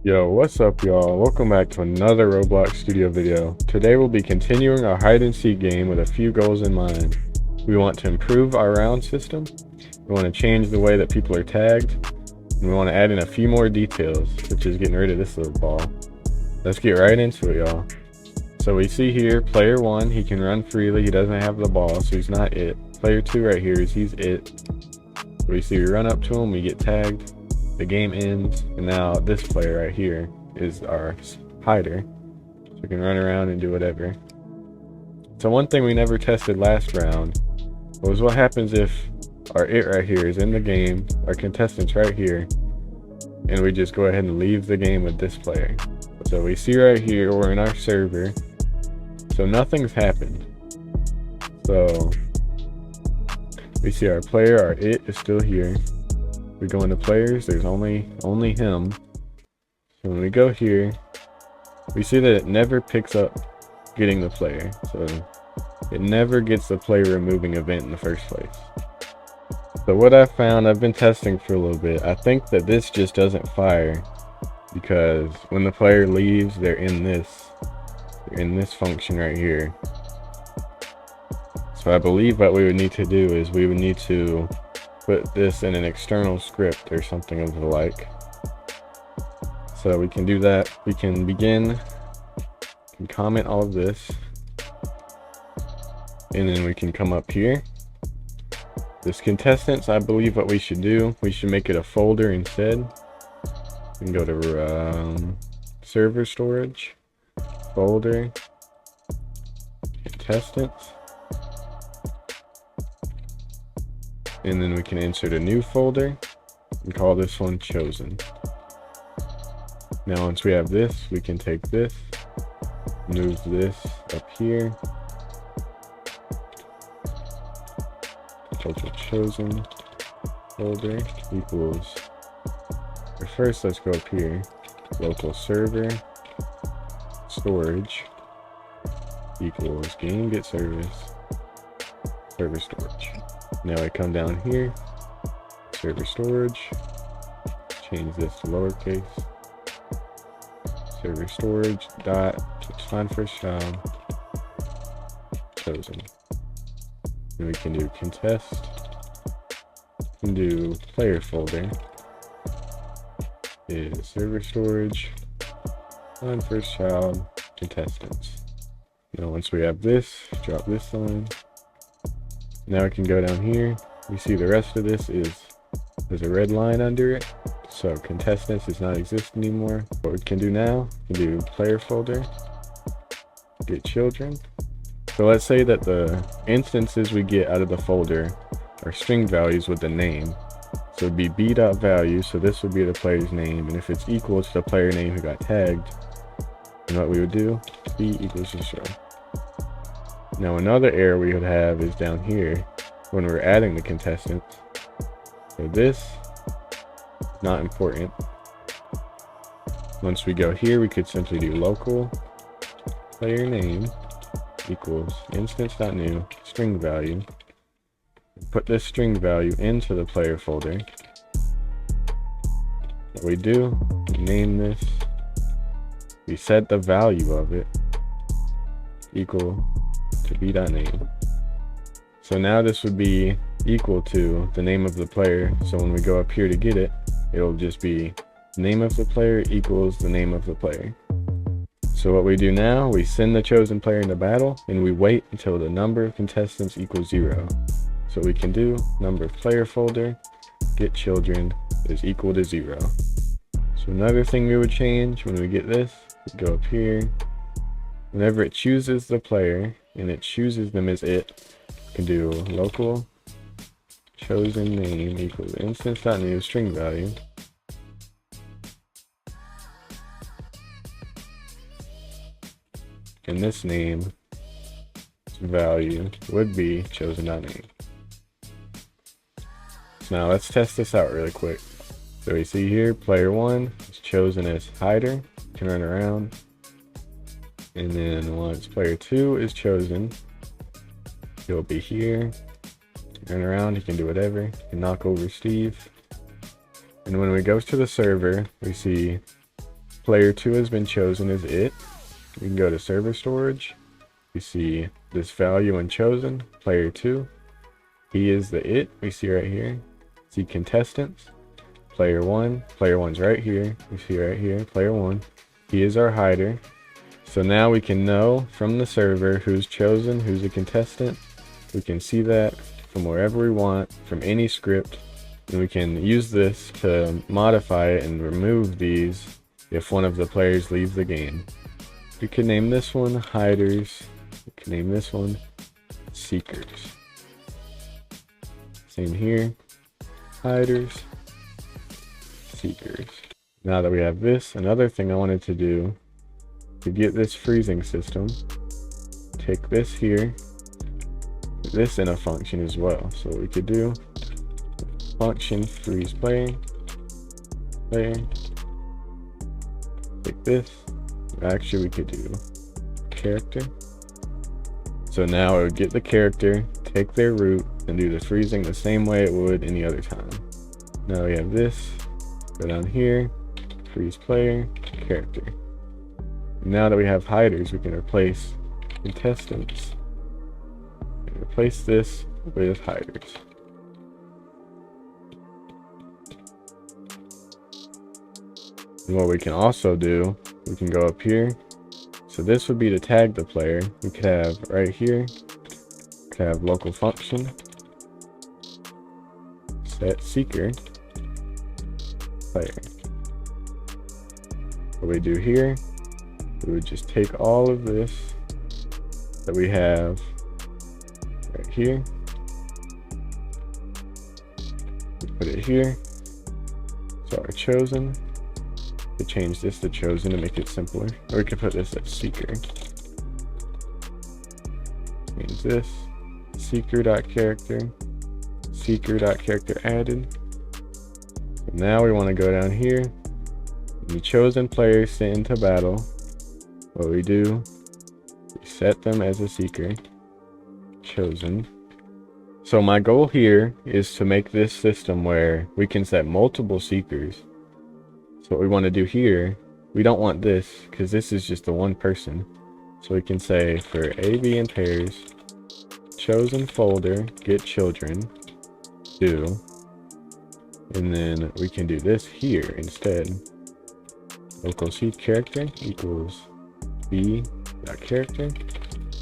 Yo, what's up y'all? Welcome back to another Roblox studio video. Today we'll be continuing our hide and seek game with a few goals in mind. We want to improve our round system, we want to change the way that people are tagged, and we want to add in a few more details, such as getting rid of this little ball. Let's get right into it, y'all. So we see here, player 1, he can run freely, he doesn't have the ball, so he's not it. Player 2 right here he's it. We see we run up to him, we get tagged. The game ends, and now this player right here is our hider, so we can run around and do whatever. So one thing we never tested last round was what happens if our it right here is in the game, our contestant's right here, and we just go ahead and leave the game with this player. So we see right here we're in our server, so nothing's happened. So we see our player, our it is still here. We go into players, there's only him. So when we go here, we see that it never picks up getting the player. So it never gets the player removing event in the first place. So what I found, I've been testing for a little bit. I think that this just doesn't fire because when the player leaves, they're in this function right here. So I believe what we would need to do is we would need to put this in an external script or something of the like. So we can do that. We can begin, can comment all of this, and then we can come up here. This contestants, I believe what we should do, we should make it a folder instead. We can go to server storage, folder, contestants. And then we can insert a new folder and call this one chosen. Now once we have this, we can take this, move this up here, total chosen folder equals, or first let's go up here, local server storage equals game get service server storage. Now I come down here, server storage, change this to lowercase, server storage dot, find first child, chosen. And we can do contest, we can do player folder, is server storage, find first child, contestants. Now once we have this, drop this line. Now we can go down here. We see the rest of this there's a red line under it. So contestants does not exist anymore. What we can do now, we can do player folder, get children. So let's say that the instances we get out of the folder are string values with the name. So it'd be b.value, so this would be the player's name. And if it's equal to the player name who got tagged, then what we would do, b equals to show. Now another error we would have is down here when we're adding the contestants. So this is not important. Once we go here, we could simply do local player name equals instance.new string value. Put this string value into the player folder. What we do, we name this, we set the value of it equal to b.name. So now this would be equal to the name of the player. So when we go up here to get it, it'll just be name of the player equals the name of the player. So what we do now, we send the chosen player into battle and we wait until the number of contestants equals 0. So we can do number of player folder get children is equal to 0. So another thing we would change when we get this, we go up here. Whenever it chooses the player and it chooses them as it, can do local chosen name equals instance.new string value. And this name value would be chosen.name. So now let's test this out really quick. So we see here player 1 is chosen as hider, can run around. And then once player 2 is chosen, he'll be here, run around, he can do whatever, he can knock over Steve. And when we go to the server, we see player 2 has been chosen as it. We can go to server storage. We see this value when chosen, player 2. He is the it, we see right here. See contestants, player 1. Player 1's right here, we see right here, player 1. He is our hider. So now we can know from the server who's chosen, who's a contestant. We can see that from wherever we want, from any script. And we can use this to modify it and remove these if one of the players leaves the game. We can name this one hiders. We can name this one seekers. Same here, hiders, seekers. Now that we have this, another thing I wanted to do to get this freezing system, take this here, put this in a function as well. So what we could do, function freeze player, take this. Actually, we could do character. So now it would get the character, take their root, and do the freezing the same way it would any other time. Now we have this, go down here, freeze player, character. Now that we have hiders, we can replace contestants. And replace this with hiders. And what we can also do, we can go up here. So this would be to tag the player. We could have right here, we could have local function, set seeker, player. What we do here, we would just take all of this that we have right here, put it here. So our chosen, to change this to chosen to make it simpler, or we could put this as seeker. Change this seeker.character, seeker.character added. So now we want to go down here. The chosen players sent into battle. What we do, we set them as a seeker, chosen. So my goal here is to make this system where we can set multiple seekers. So what we want to do here, we don't want this because this is just the one person. So we can say for A, B, and pairs, chosen folder, get children, do. And then we can do this here instead. Local seed character equals b.character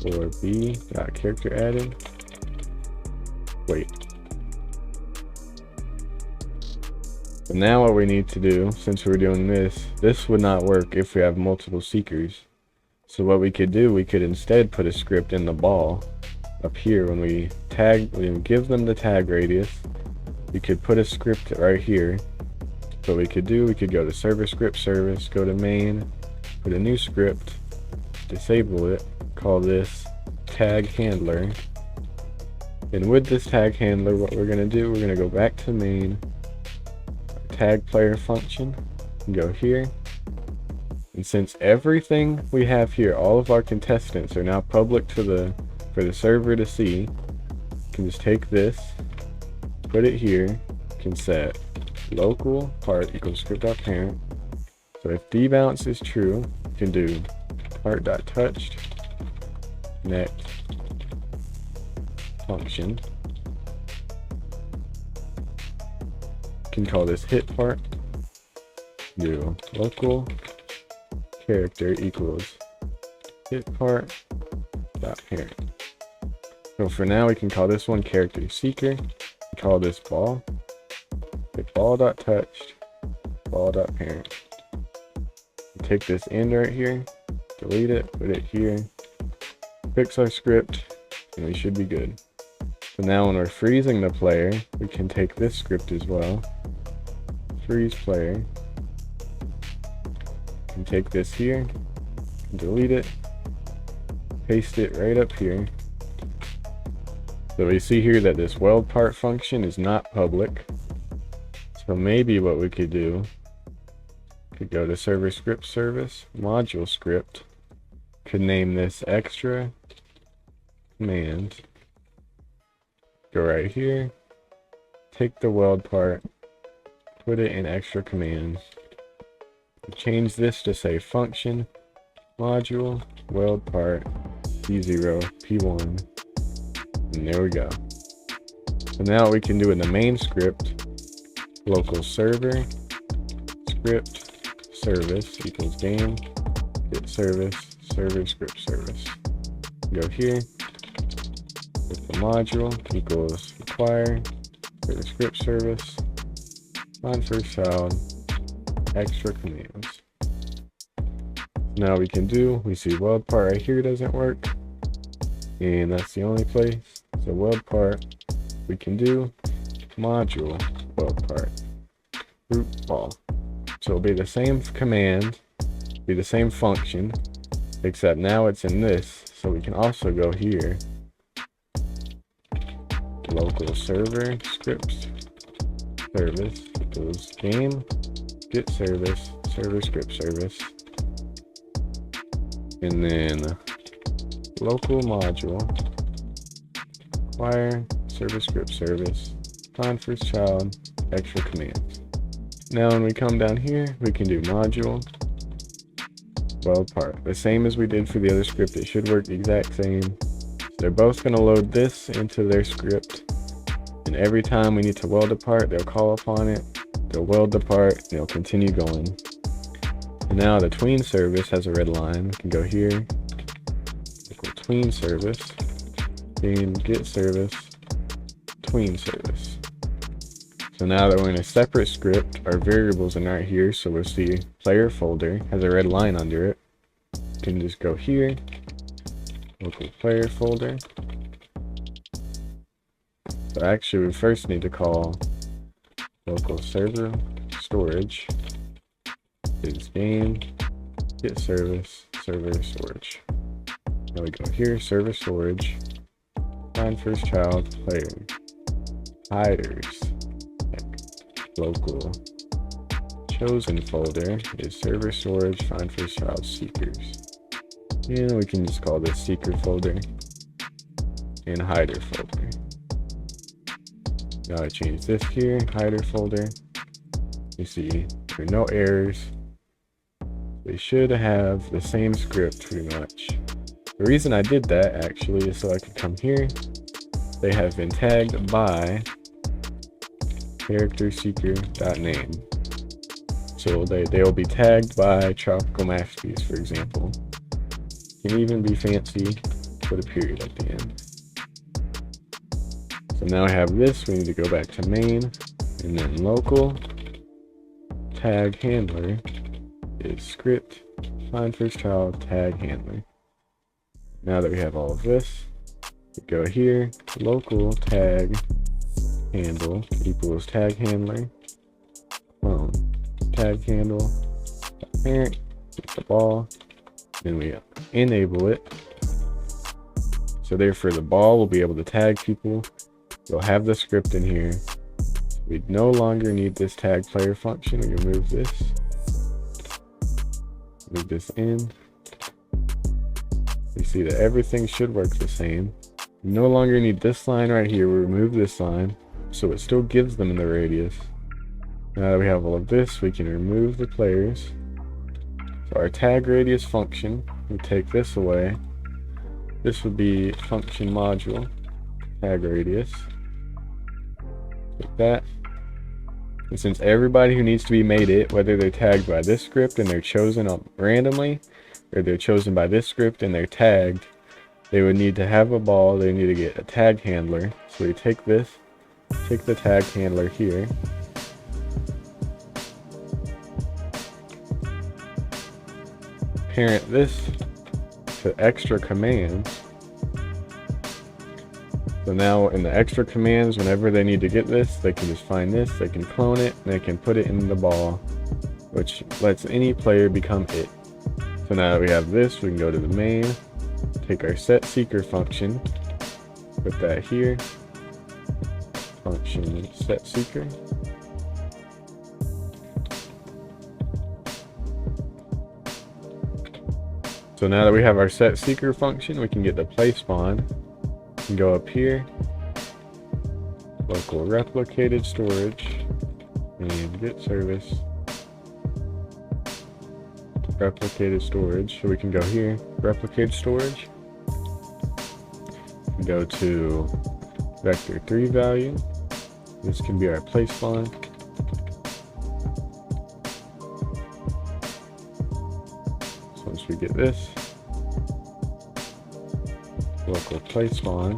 or b.character added. Wait. So now what we need to do, since we're doing this, this would not work if we have multiple seekers. So what we could do, we could instead put a script in the ball up here when we give them the tag radius. We could put a script right here. What we could do, we could go to server script service, go to main, put a new script, disable it, call this tag handler. And with this tag handler, what we're going to do, we're going to go back to main, tag player function, and go here. And since everything we have here, all of our contestants are now public for the server to see, you can just take this, put it here, you can set local part equals script.parent. So if debounce is true, you can do part.touched next function. You can call this hit part. Do local character equals hit part dot parent. So for now we can call this one character seeker. Call this ball. Ball.touched, ball.parent. Take this end right here, delete it, put it here, fix our script, and we should be good. So now when we're freezing the player, we can take this script as well. Freeze player. Can take this here, delete it, paste it right up here. So we see here that this weld part function is not public. So maybe what we could do, could go to server script service, module script, could name this extra command, go right here, take the weld part, put it in extra commands, Change this to say function module weld part P0 P1, and there we go. So now what we can do in the main script, local server script service equals game get service server script service. Go here with the module equals require server script service find first child extra commands. Now we can do, we see weld part right here doesn't work, and that's the only place. So weld part, we can do module weld part root ball. So it'll be the same command, be the same function, except now it's in this. So we can also go here, local server scripts service equals game get service server script service, and then local module require server script service find first child extra commands. Now when we come down here, we can do module weld part, the same as we did for the other script. It should work the exact same. So they're both going to load this into their script, and every time we need to weld a part, they'll call upon it, they'll weld the part, and it'll continue going. And now the tween service has a red line. We can go here, equal tween service, and get service, tween service. So now that we're in a separate script, our variables are not here, so we'll see player folder has a red line under it. We can just go here, local player folder. So actually we first need to call local server storage is game get service server storage. Now we go here, server storage, find first child player hiders, local chosen folder is server storage find first child seekers, and we can just call this seeker folder and hider folder. Now I change this here, hider folder. You see there are no errors. They should have the same script pretty much. The reason I did that actually is so I could come here. They have been tagged by character seeker.name. So they'll be tagged by tropical masterpiece, for example. Can even be fancy, put a period at the end. So now I have this, we need to go back to main, and then local tag handler is script find first child tag handler. Now that we have all of this, we go here, local tag handle equals tag handler clone tag handle parent get the ball, then we enable it. So therefore the ball will be able to tag people. We'll have the script in here. We no longer need this tag player function. We can move this in. We see that everything should work the same. We no longer need this line right here. We remove this line, so it still gives them in the radius. Now that we have all of this, we can remove the players. So our tag radius function, we take this away. This would be function module tag radius. Like that. And since everybody who needs to be made it, whether they're tagged by this script and they're chosen up randomly, or they're chosen by this script and they're tagged, they would need to have a ball, they need to get a tag handler. So we take this, take the tag handler here, parent this to extra commands. So now in the extra commands, whenever they need to get this, they can just find this, they can clone it, and they can put it in the ball, which lets any player become it. So now that we have this, we can go to the main, take our set seeker function, put that here, function set seeker. So now that we have our set seeker function, we can get the play spawn. And go up here, local replicated storage, and get service replicated storage. So we can go here, replicated storage. We go to vector3 value. This can be our place spawn. So once we get this, local place spawn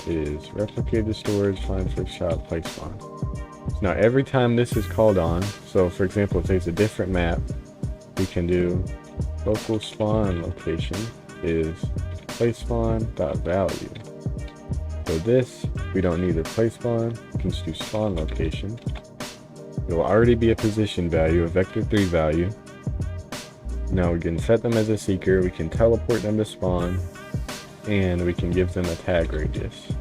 is replicated storage, find first child place spawn. So now every time this is called on, so for example, if there's a different map, we can do local spawn location is place spawn dot value. So this, we don't need a place spawn, we can just do spawn location. It will already be a position value, a vector3 value. Now we can set them as a seeker, we can teleport them to spawn, and we can give them a tag radius.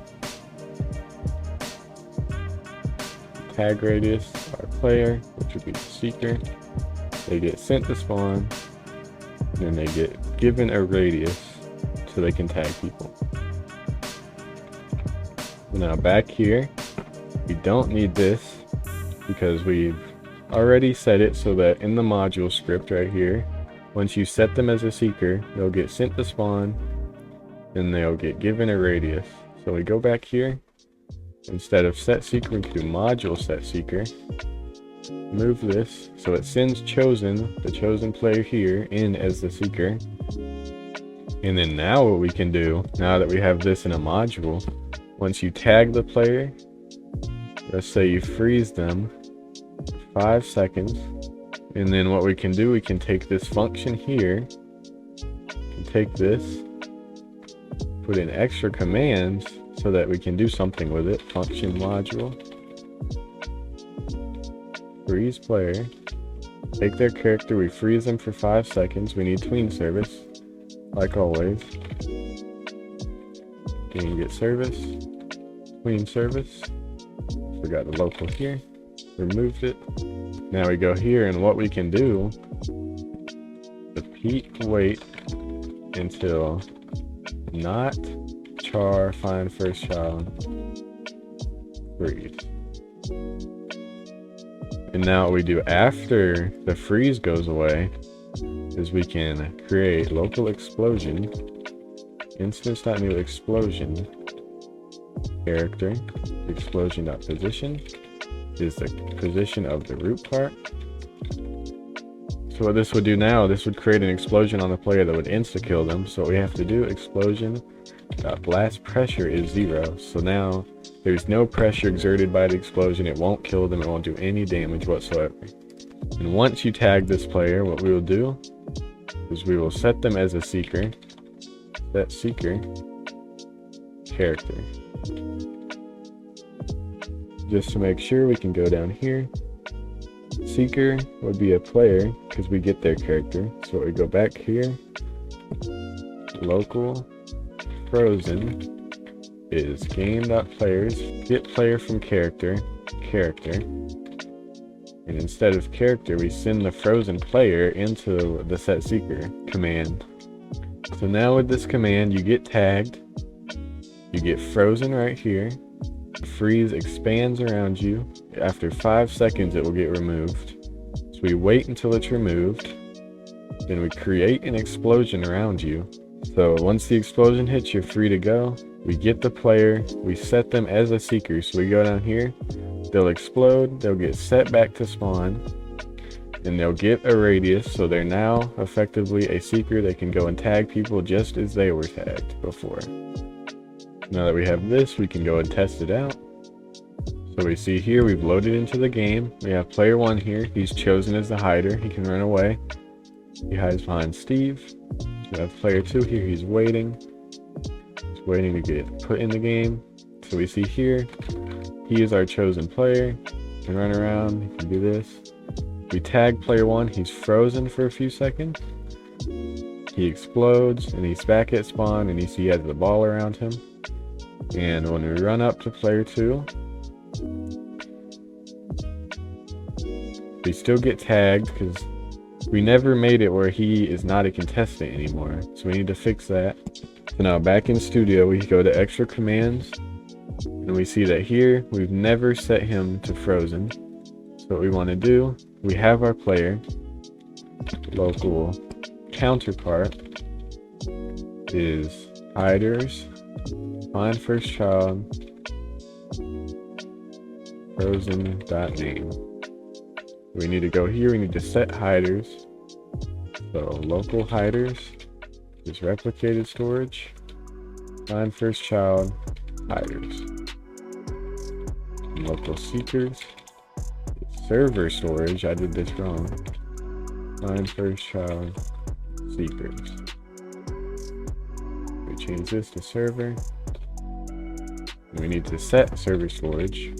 Tag radius, our player, which would be the seeker, they get sent to spawn, and then they get given a radius so they can tag people. Now back here, we don't need this because we've already set it so that in the module script right here, once you set them as a seeker, they'll get sent to spawn and they'll get given a radius. So we go back here, instead of set seeker, we can do module set seeker. Move this so it sends chosen, the chosen player here, in as the seeker. And then now what we can do, now that we have this in a module, once you tag the player, let's say you freeze them for 5 seconds, and then what we can do, we can take this function here, and take this, put in extra commands so that we can do something with it. Function module, freeze player, take their character, we freeze them for 5 seconds, we need tween service, like always. Can get service, tween service, forgot the local here, removed it. Now we go here and what we can do, repeat wait until not char find first child freeze. And now what we do after the freeze goes away is we can create local explosion, instance.new explosion character, explosion.position is the position of the root part. So what this would do now, this would create an explosion on the player that would insta-kill them. So what we have to do, explosion.blast pressure is 0. So now there's no pressure exerted by the explosion, it won't kill them, it won't do any damage whatsoever. And once you tag this player, what we will do is we will set them as a seeker, set seeker character. Just to make sure, we can go down here. Seeker would be a player because we get their character. So we go back here. Local frozen is game.players, get player from character, character. And instead of character, we send the frozen player into the set seeker command. So now with this command, you get tagged, you get frozen right here. Freeze expands around you. After 5 seconds, it will get removed. So we wait until it's removed. Then we create an explosion around you. So once the explosion hits, you're free to go. We get the player, we set them as a seeker. So we go down here, they'll explode, they'll get set back to spawn, and they'll get a radius. So they're now effectively a seeker. They can go and tag people just as they were tagged before. Now that we have this, we can go and test it out. So we see here, we've loaded into the game. We have player 1 here. He's chosen as the hider. He can run away. He hides behind Steve. We have player 2 here. He's waiting. He's waiting to get put in the game. So we see here, he is our chosen player. He can run around. He can do this. We tag player 1. He's frozen for a few seconds. He explodes, and he's back at spawn, and you see he has the ball around him. And when we run up to player 2, we still get tagged because we never made it where he is not a contestant anymore. So we need to fix that. So now back in studio, we go to extra commands, and we see that here we've never set him to frozen. So what we want to do, we have our player, local counterpart is hiders, find first child, frozen.name. We need to go here, we need to set hiders. So local hiders is replicated storage, find first child, hiders. And local seekers is server storage, I did this wrong. Find first child, seekers. We change this to server. We need to set server storage.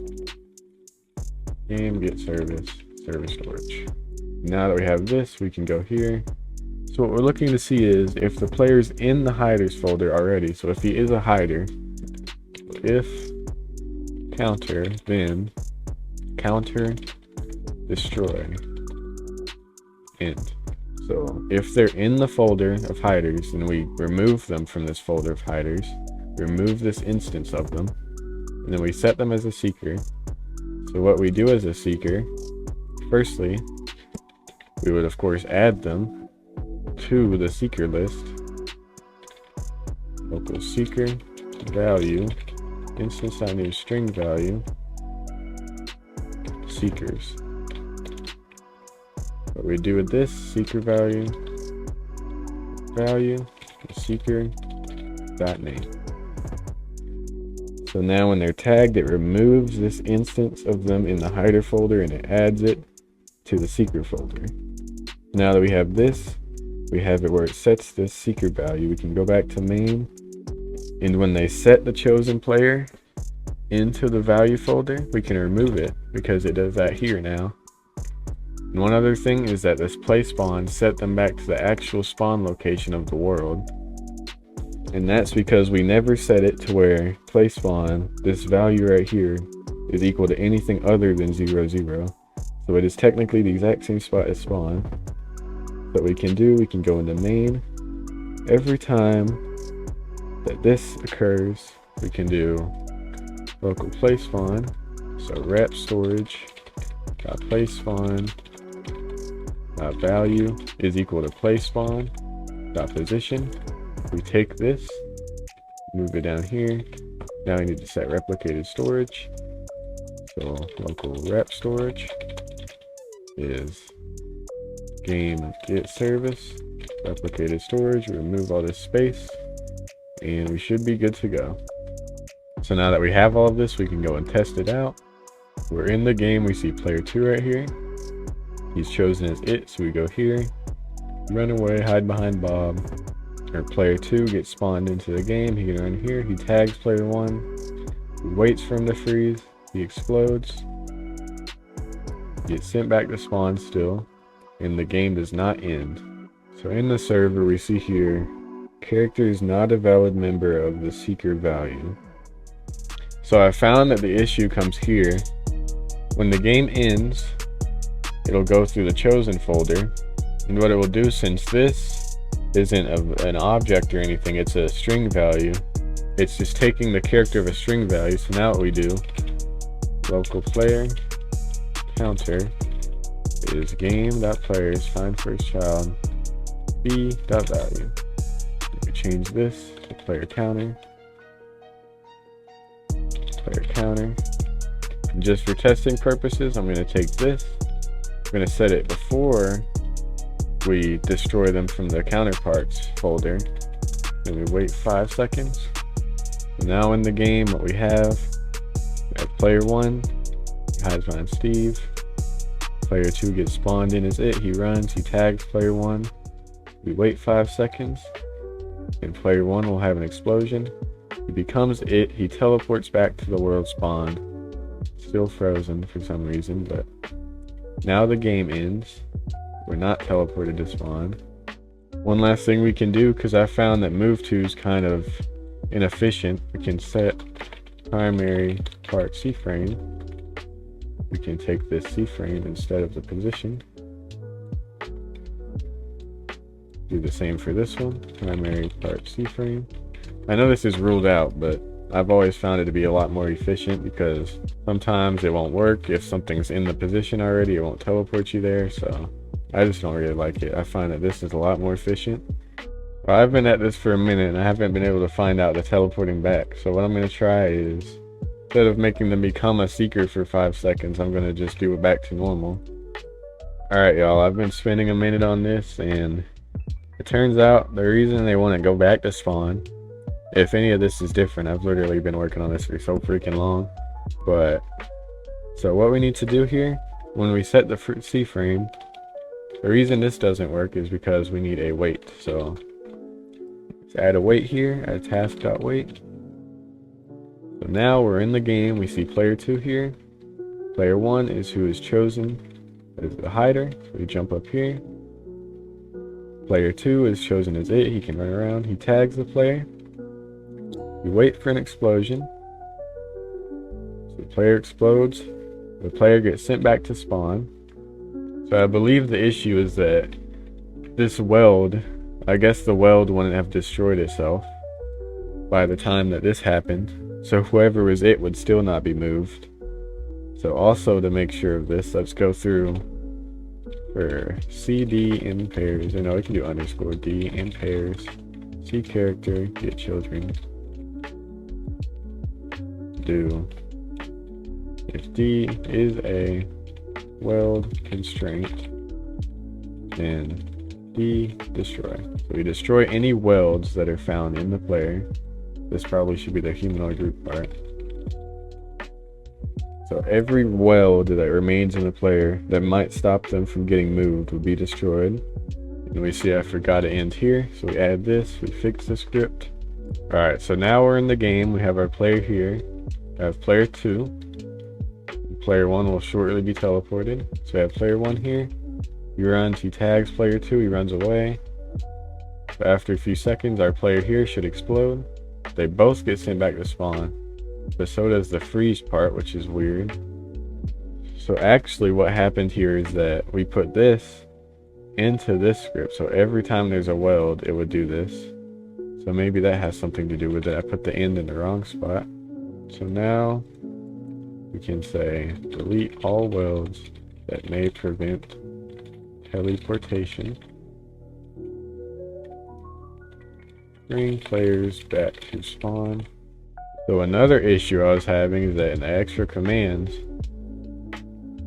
Game get service, server storage. Now that we have this, we can go here. So what we're looking to see is if the player's in the hiders folder already. So if he is a hider, if counter, then counter destroy end. So if they're in the folder of hiders, then we remove them from this folder of hiders, remove this instance of them, and then we set them as a seeker. So what we do as a seeker, firstly, we would of course add them to the seeker list. Local seeker value instance.new string value seekers. What we do with this seeker value seeker dot name. So now when they're tagged, it removes this instance of them in the hider folder and it adds it to the seeker folder. Now that we have this, we have it where it sets this seeker value. We can go back to main, and when they set the chosen player into the value folder, we can remove it because it does that here now. And one other thing is that this play spawn set them back to the actual spawn location of the world. And that's because we never set it to where play spawn, this value right here, is equal to anything other than 0, 0. So it is technically the exact same spot as spawn. What we can do, we can go into main. Every time that this occurs, we can do local play spawn. So wrap storage dot play spawn dot value is equal to play spawn dot position. We take this, move it down here. Now we need to set replicated storage. So local rep storage is game get service, replicated storage, remove all this space, and we should be good to go. So now that we have all of this, we can go and test it out. We're in the game, we see player 2 right here. He's chosen as it, so we go here, run away, hide behind Bob. Or player 2 gets spawned into the game, he can run here, he tags player 1, he waits for him to freeze, he explodes, gets sent back to spawn still, and the game does not end. So in the server we see here, character is not a valid member of the seeker value. So I found that the issue comes here. When the game ends, it'll go through the chosen folder, and what it will do, since this isn't an object or anything, it's a string value, it's just taking the character of a string value. So now what we do, local player counter is game.players find first child b.value. We change this to player counter. And just for testing purposes, I'm going to take this, I'm going to set it before we destroy them from the counterparts folder, and we wait 5 seconds. Now in the game, what we have player 1 hides behind Steve, player 2 gets spawned in as it, he runs, he tags player 1, we wait 5 seconds, and player 1 will have an explosion, he becomes it, he teleports back to the world spawned, still frozen for some reason, but now the game ends. We're not teleported to spawn. One last thing we can do, because I found that move to is kind of inefficient, we can set primary part C frame. We can take this C frame instead of the position. Do the same for this one, primary part C frame. I know this is ruled out, but I've always found it to be a lot more efficient because sometimes it won't work. If something's in the position already, it won't teleport you there. So I just don't really like it. I find that this is a lot more efficient. Well, I've been at this for a minute and I haven't been able to find out the teleporting back. So what I'm going to try is, instead of making them become a seeker for 5 seconds, I'm going to just do it back to normal. Alright y'all, I've been spending a minute on this, and it turns out the reason they want to go back to spawn, if any of this is different, I've literally been working on this for so freaking long. But, so what we need to do here, when we set the C frame, the reason this doesn't work is because we need a wait. So, let's add a wait here, add task.wait. So now we're in the game, we see player 2 here. Player 1 is who is chosen as the hider, so we jump up here. Player 2 is chosen as it, he can run around, he tags the player. We wait for an explosion. So the player explodes, the player gets sent back to spawn. So I believe the issue is that this weld, I guess the weld wouldn't have destroyed itself by the time that this happened. So whoever was it would still not be moved. So also to make sure of this, let's go through for CD in pairs, or no, we can do underscore D in pairs, C character, get children, do if D is a weld constraint, then D destroy. So we destroy any welds that are found in the player. This probably should be the humanoid group part. So every weld that remains in the player that might stop them from getting moved would be destroyed. And we see I forgot to end here, so we add this, we fix the script. Alright, so now we're in the game, we have our player here, we have player 2. Player 1 will shortly be teleported. So we have player 1 here, he runs, he tags player 2, he runs away. So after a few seconds, our player here should explode. They both get sent back to spawn. But so does the freeze part, which is weird. So actually what happened here is that we put this into this script. So every time there's a weld, it would do this. So maybe that has something to do with it. I put the end in the wrong spot. So now we can say delete all welds that may prevent teleportation. Bring players back to spawn. So another issue I was having is that in the extra commands,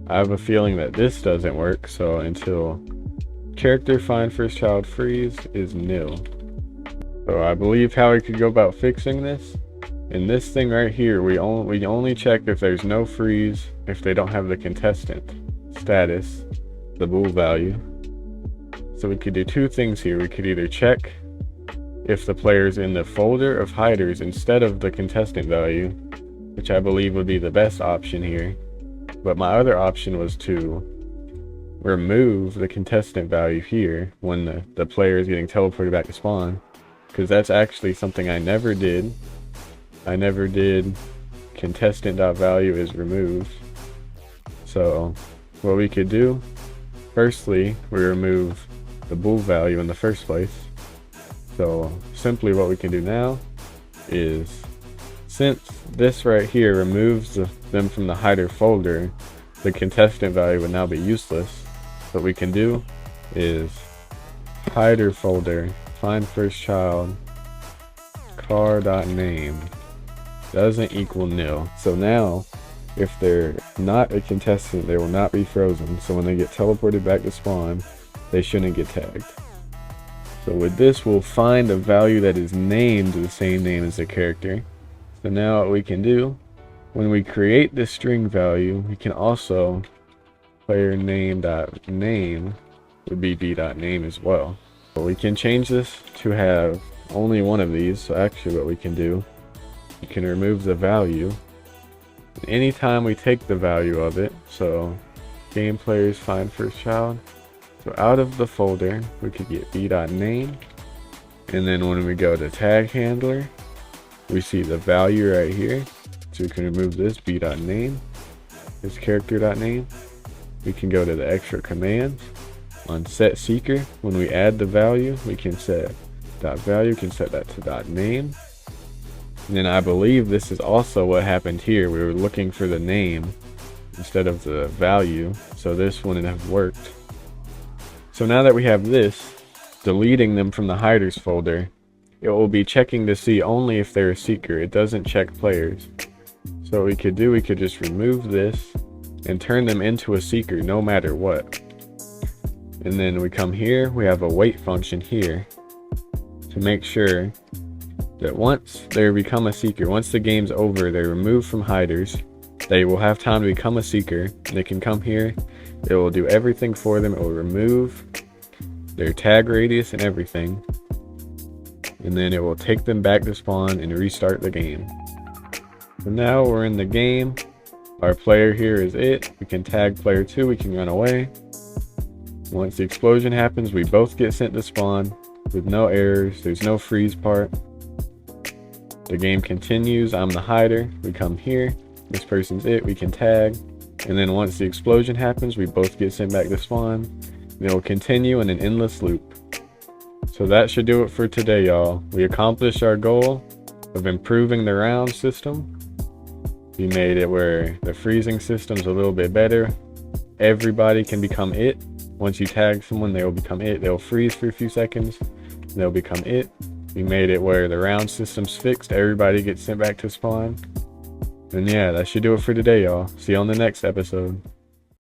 I have a feeling that this doesn't work. So until character find first child freeze is nil. So I believe how we could go about fixing this. In this thing right here, we only check if there's no freeze, if they don't have the contestant status, the bool value. So we could do two things here. We could either check if the player's in the folder of hiders instead of the contestant value, which I believe would be the best option here. But my other option was to remove the contestant value here when the player is getting teleported back to spawn, because that's actually something I never did. I never did contestant.value is removed. So what we could do, firstly, we remove the bool value in the first place. So simply what we can do now is, since this right here removes them from the hider folder, the contestant value would now be useless. What we can do is hider folder, find first child, car.name doesn't equal nil. So now if they're not a contestant, they will not be frozen. So when they get teleported back to spawn, they shouldn't get tagged. So with this, we'll find a value that is named the same name as the character. So now what we can do, when we create this string value, we can also player name.name would be b.name as well. So we can change this to have only one of these. So actually what we can do, we can remove the value. Anytime we take the value of it, so game players find first child, so out of the folder, we could get b.name, and then when we go to tag handler, we see the value right here. So we can remove this b.name, this character.name. We can go to the extra commands on set seeker. When we add the value, we can set .value, can set that to .name. And then I believe this is also what happened here. We were looking for the name instead of the value, so this wouldn't have worked. So now that we have this, deleting them from the hiders folder, it will be checking to see only if they're a seeker. It doesn't check players. So what we could do, we could just remove this and turn them into a seeker no matter what. And then we come here, we have a wait function here to make sure that once they become a seeker, once the game's over, they're removed from hiders, they will have time to become a seeker. They can come here, it will do everything for them. It will remove their tag radius and everything, and then it will take them back to spawn and restart the game. So now we're in the game. Our player here is it. We can tag player 2, we can run away. Once the explosion happens, we both get sent to spawn with no errors. There's no freeze part. The game continues. I'm the hider. We come here. This person's it. We can tag. And then once the explosion happens, we both get sent back to spawn. And it will continue in an endless loop. So that should do it for today, y'all. We accomplished our goal of improving the round system. We made it where the freezing system's a little bit better. Everybody can become it. Once you tag someone, they will become it. They'll freeze for a few seconds. They'll become it. We made it where the round system's fixed. Everybody gets sent back to spawn. And yeah, that should do it for today, y'all. See you on the next episode.